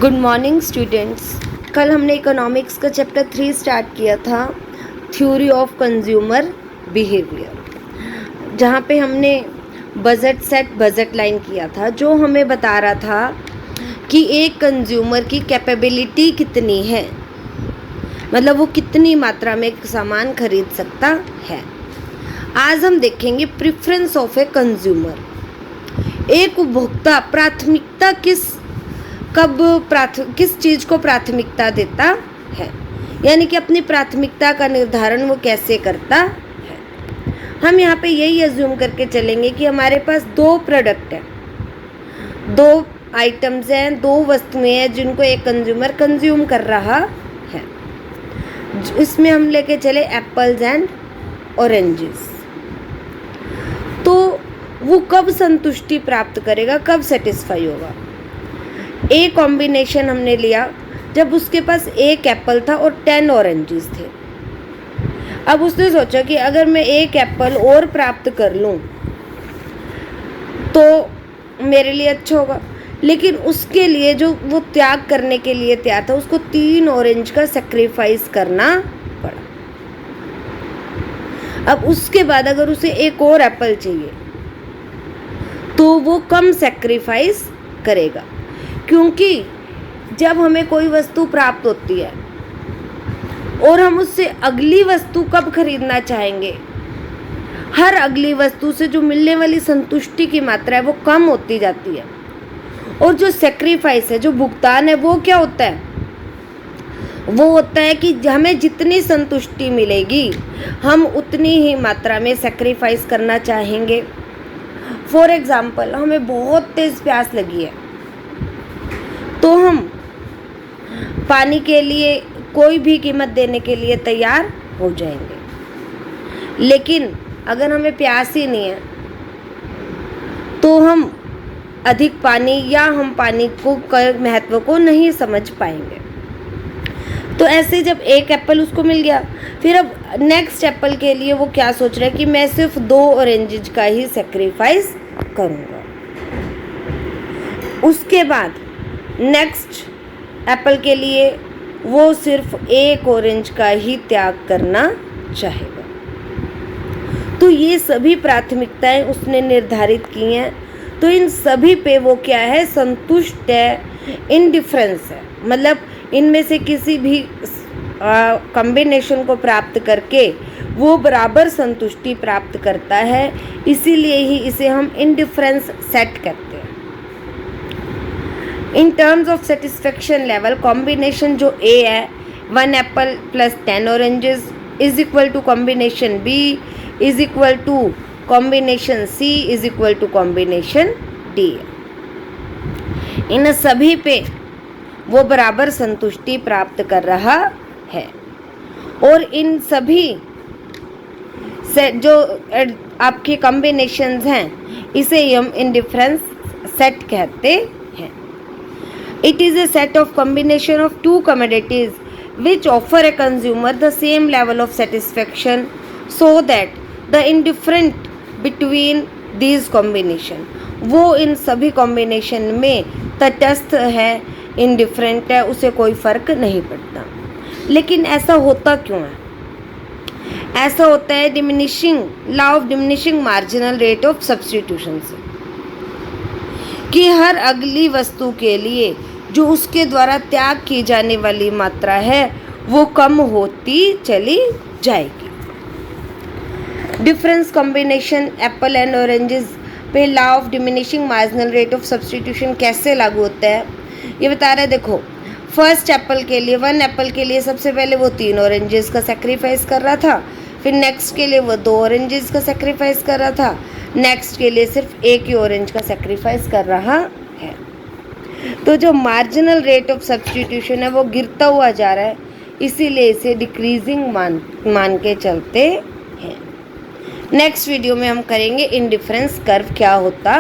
Good morning students. कल हमने economics का चैप्टर 3 स्टार्ट किया था, थ्योरी ऑफ कंज्यूमर बिहेवियर, जहाँ पे हमने बजट सेट बजट लाइन किया था, जो हमें बता रहा था कि एक कंज्यूमर की कैपेबिलिटी कितनी है, मतलब वो कितनी मात्रा में सामान खरीद सकता है। आज हम देखेंगे प्रेफरेंस ऑफ ए कंज्यूमर। एक उपभोक्ता प्राथमिकता किस चीज़ को प्राथमिकता देता है, यानी कि अपनी प्राथमिकता का निर्धारण वो कैसे करता है। हम यहाँ पे यही अज्यूम करके चलेंगे कि हमारे पास दो प्रोडक्ट हैं, दो आइटम्स हैं, दो वस्तुएं हैं जिनको एक कंज्यूमर कंज्यूम कर रहा है। इसमें हम लेके चले एप्पल्स एंड ऑरेंजेस। तो वो कब संतुष्टि प्राप्त करेगा, कब सेटिस्फाई होगा। ए कॉम्बिनेशन हमने लिया जब उसके पास एक एप्पल था और 10 ऑरेंजेस थे। अब उसने सोचा कि अगर मैं एक एप्पल और प्राप्त कर लूँ तो मेरे लिए अच्छा होगा, लेकिन उसके लिए जो वो त्याग करने के लिए तैयार था, उसको 3 ऑरेंज का सेक्रीफाइस करना पड़ा। अब उसके बाद अगर उसे एक और एप्पल चाहिए तो वो कम सेक्रीफाइस करेगा, क्योंकि जब हमें कोई वस्तु प्राप्त होती है और हम उससे अगली वस्तु कब खरीदना चाहेंगे, हर अगली वस्तु से जो मिलने वाली संतुष्टि की मात्रा है वो कम होती जाती है। और जो सेक्रीफाइस है, जो भुगतान है, वो क्या होता है, वो होता है कि हमें जितनी संतुष्टि मिलेगी हम उतनी ही मात्रा में सेक्रीफाइस करना चाहेंगे। फॉर एग्जाम्पल, हमें बहुत तेज प्यास लगी है तो हम पानी के लिए कोई भी कीमत देने के लिए तैयार हो जाएंगे, लेकिन अगर हमें प्यास ही नहीं है तो हम अधिक पानी या हम पानी को महत्व को नहीं समझ पाएंगे। तो ऐसे जब एक एप्पल उसको मिल गया, फिर अब नेक्स्ट एप्पल के लिए वो क्या सोच रहा है कि मैं सिर्फ 2 ऑरेंजेस का ही सेक्रीफाइस करूँगा। उसके बाद नेक्स्ट एप्पल के लिए वो सिर्फ एक ऑरेंज का ही त्याग करना चाहेगा। तो ये सभी प्राथमिकताएं उसने निर्धारित की हैं, तो इन सभी पे वो क्या है, संतुष्ट है, इनडिफरेंस है, मतलब इनमें से किसी भी कॉम्बिनेशन को प्राप्त करके वो बराबर संतुष्टि प्राप्त करता है। इसीलिए ही इसे हम इनडिफरेंस सेट कहते हैं। In terms of satisfaction level, combination जो ए है, 1 apple plus 10 oranges is equal to combination B is equal to combination C is equal to combination D. इन सभी पे वो बराबर संतुष्टि प्राप्त कर रहा है, और इन सभी से जो आपके कॉम्बिनेशंस हैं इसे हम इंडिफरेंस सेट कहते हैं। It is a set of combination of two commodities which offer a consumer the same level of satisfaction, so that the indifferent between these combination, वो इन सभी कॉम्बिनेशन में तटस्थ है, इंडिफरेंट है, उसे कोई फ़र्क नहीं पड़ता। लेकिन ऐसा होता क्यों है? ऐसा होता है diminishing law of diminishing marginal rate of substitution से, कि हर अगली वस्तु के लिए जो उसके द्वारा त्याग की जाने वाली मात्रा है वो कम होती चली जाएगी। Difference combination apple and oranges पे law of diminishing marginal rate of substitution कैसे लागू होता है, ये बता रहे हैं। देखो, फर्स्ट एप्पल के लिए, 1 एप्पल के लिए सबसे पहले वो 3 ऑरेंजेस का सेक्रीफाइस कर रहा था, फिर नेक्स्ट के लिए वो 2 ऑरेंजेस का सेक्रीफाइस कर रहा था, नेक्स्ट के लिए सिर्फ एक ही ऑरेंज का सेक्रीफाइस कर रहा है। तो जो मार्जिनल रेट ऑफ सब्स्टिट्यूशन है वो गिरता हुआ जा रहा है, इसीलिए इसे डिक्रीजिंग मान के चलते हैं। नेक्स्ट वीडियो में हम करेंगे इनडिफरेंस कर्व क्या होता